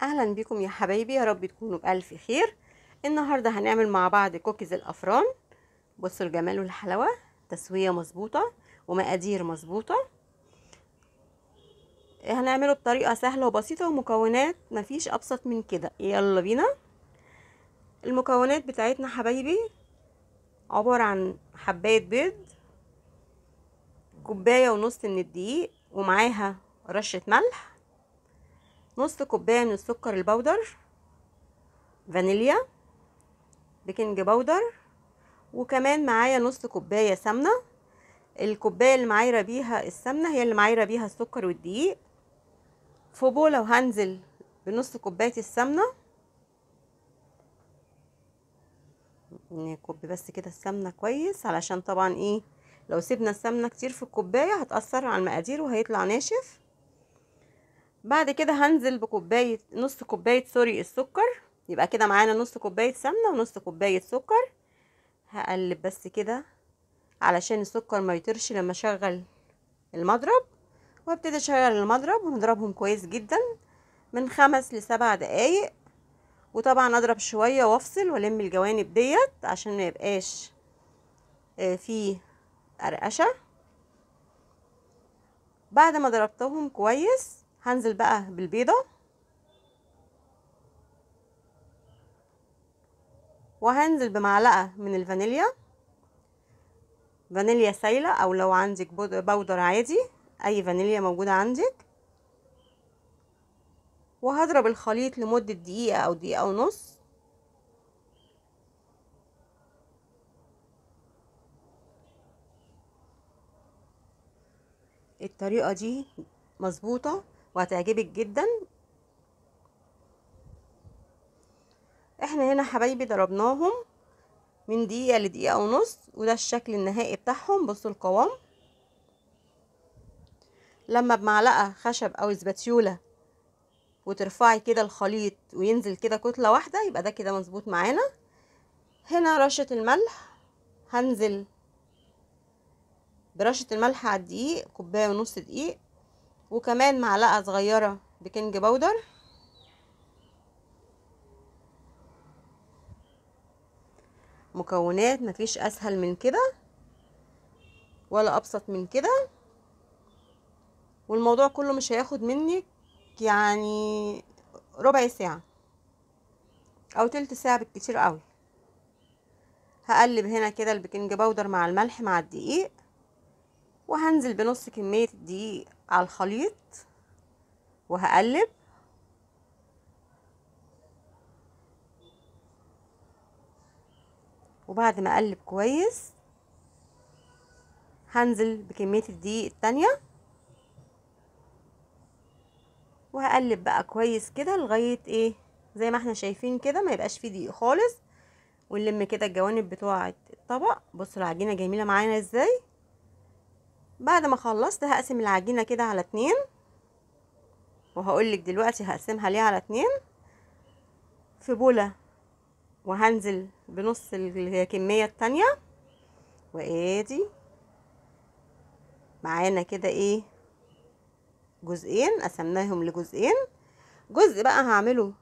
اهلا بكم يا حبايبي، يا رب تكونوا بألف خير. النهارده هنعمل مع بعض كوكيز الافران. بصوا الجمال والحلاوه، تسويه مظبوطه ومقادير مظبوطه. هنعمله بطريقه سهله وبسيطه ومكونات مفيش ابسط من كده. يلا بينا. المكونات بتاعتنا حبايبي عباره عن حبايه بيض، كوبايه ونص من الدقيق ومعاها رشه ملح، نص كوبايه من السكر البودر، فانيليا، بيكنج باودر، وكمان معايا نص كوبايه سمنه. الكوبايه اللي معايره بيها السمنه هي اللي معايره بيها السكر والدقيق. في بوله وهنزل بنص كوبايه السمنه، نكب بس كده السمنه كويس، علشان طبعا لو سيبنا السمنه كتير في الكوبايه هتاثر على المقادير وهيطلع ناشف. بعد كده هنزل بكوبايه نص كوبايه السكر، يبقى كده معانا نص كوبايه سمنه ونص كوبايه سكر. هقلب بس كده علشان السكر ما يطرش لما اشغل المضرب، وابتدي اشغل المضرب ونضربهم كويس جدا من 5 ل7 دقايق. وطبعا اضرب شويه وافصل والم الجوانب ديت عشان ما يبقاش فيه قرقشه. بعد ما ضربتهم كويس هنزل بقى بالبيضه، وهنزل بمعلقه من الفانيليا، فانيليا سايله او لو عندك بودر عادي، اي فانيليا موجوده عندك. وهضرب الخليط لمده دقيقه او دقيقه ونص. الطريقه دي مظبوطه وهتعجبك جدا. احنا هنا حبايبي ضربناهم من دقيقة لدقيقة ونص، وده الشكل النهائي بتاعهم. بصوا القوام، لما بمعلقة خشب او اسباتيولا وترفعي كده الخليط وينزل كده كتلة واحدة، يبقى ده كده مظبوط معانا. هنا رشة الملح، هنزل برشة الملح على الدقيق، كوباية ونص دقيق، وكمان معلقة صغيرة بيكنج باودر. مكونات مفيش اسهل من كده ولا ابسط من كده، والموضوع كله مش هياخد منك يعني ربع ساعة او تلت ساعة بالكتير قوي. هقلب هنا كده البيكنج باودر مع الملح مع الدقيق، وهنزل بنص كمية الدقيق على الخليط وهقلب. وبعد ما اقلب كويس هنزل بكمية الدقيق التانية، وهقلب بقى كويس كده لغاية زي ما احنا شايفين كده ما يبقاش فيه دقيق خالص. ونلم كده الجوانب بتوعة الطبق. بصوا العجينة جميلة معانا ازاي. بعد ما خلصت هقسم العجينة كده على 2، وهقولك دلوقتي هقسمها ليه على 2. في بولة وهنزل بنص الكمية التانية، وادي معانا كده جزئين، قسمناهم لجزئين. جزء بقى هعمله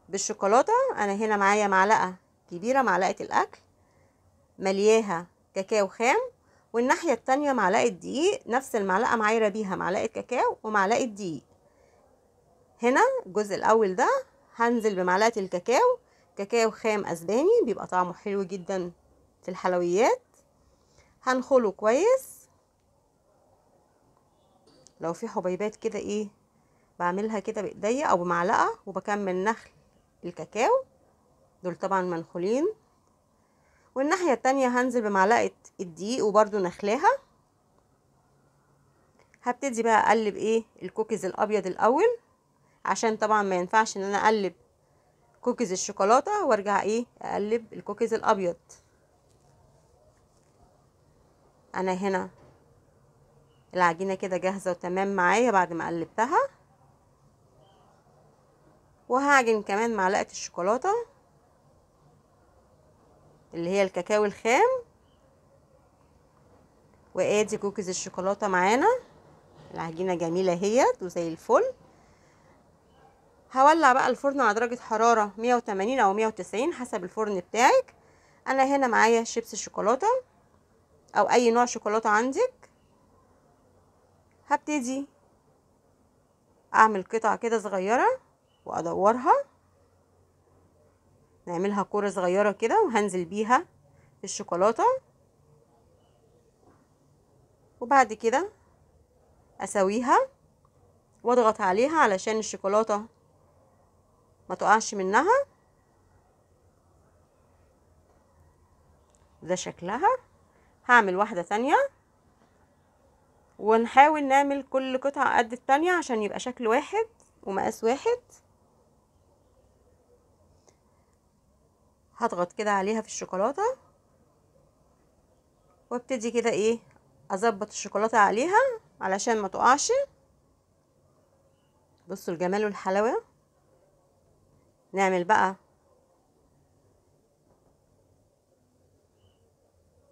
بالشوكولاتة. انا هنا معايا معلقة كبيرة، معلقة الاكل، ملياها كاكاو خام، والناحية التانية معلقة دقيق، نفس المعلقة معايرة بيها معلقة كاكاو ومعلقة دقيق. هنا الجزء الاول ده هنزل بمعلقة الكاكاو، كاكاو خام اسباني بيبقى طعمه حلو جدا في الحلويات. هنخله كويس. لو في حبيبات كده بعملها كده بايديا او بمعلقة، وبكمل نخل الكاكاو دول طبعا منخولين. والناحية التانية هنزل بمعلقة الدقيق وبرده نخلاها. هبتدي بقى اقلب الكوكيز الابيض الاول، عشان طبعا ما ينفعش ان انا اقلب كوكيز الشوكولاتة وارجع اقلب الكوكيز الابيض. انا هنا العجينة كده جاهزة وتمام معايا بعد ما قلبتها. وهعجن كمان معلقة الشوكولاتة اللي هي الكاكاو الخام، وادي كوكيز الشوكولاتة معانا. العجينة جميلة اهيت وزي الفل. هولع بقى الفرن على درجة حرارة 180 او 190 حسب الفرن بتاعك. انا هنا معايا شيبس الشوكولاتة او اي نوع شوكولاتة عندك. هبتدي اعمل قطع كده صغيرة وادورها، نعملها كورة صغيرة كده وهنزل بيها في الشوكولاتة، وبعد كده اسويها واضغط عليها علشان الشوكولاتة ما تقعش منها. ده شكلها. هعمل واحدة تانية ونحاول نعمل كل قطعة قد التانية عشان يبقى شكل واحد ومقاس واحد. هضغط كده عليها في الشوكولاتة وابتدي كده ايه اظبط الشوكولاتة عليها علشان ما تقعش. بصوا الجمال والحلاوة. نعمل بقى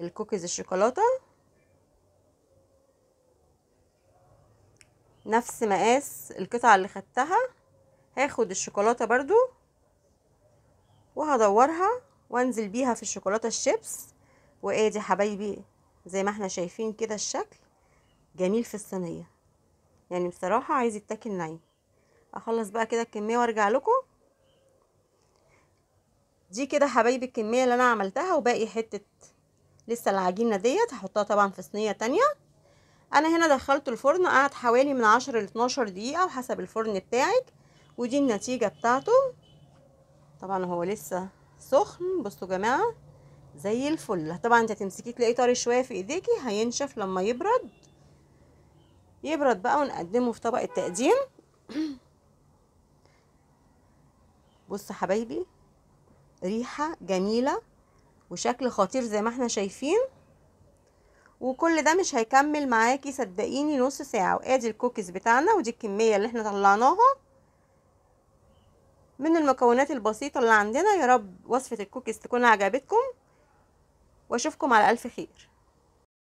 الكوكيز الشوكولاتة نفس مقاس القطعة اللي خدتها. هاخد الشوكولاتة برضو وهدورها وانزل بيها في الشوكولاتة الشيبس. وادي حبايبي زي ما احنا شايفين كده الشكل جميل في الصينية، يعني بصراحة عايز يتاكل نايم. اخلص بقى كده الكمية وارجع لكم. دي كده حبايبي الكمية اللي انا عملتها، وباقي حتة لسه العجينة ديت هحطها طبعا في صينية تانية. انا هنا دخلته الفرن قعد حوالي من 10 ل 12 دقيقة وحسب الفرن بتاعك. ودي النتيجة بتاعته. طبعا هو لسه سخن. بصوا يا جماعة زي الفل. طبعا انت هتمسكيه تلاقيه طري شوية في ايديكي، هينشف لما يبرد بقى ونقدمه في طبق التقديم. بصوا حبايبي ريحة جميلة وشكل خطير زي ما احنا شايفين. وكل ده مش هيكمل معاكي صدقيني نص ساعة. وادي الكوكيز بتاعنا، ودي الكمية اللي احنا طلعناها من المكونات البسيطة اللي عندنا. يا رب وصفة الكوكيز تكون عجبتكم، واشوفكم على ألف خير.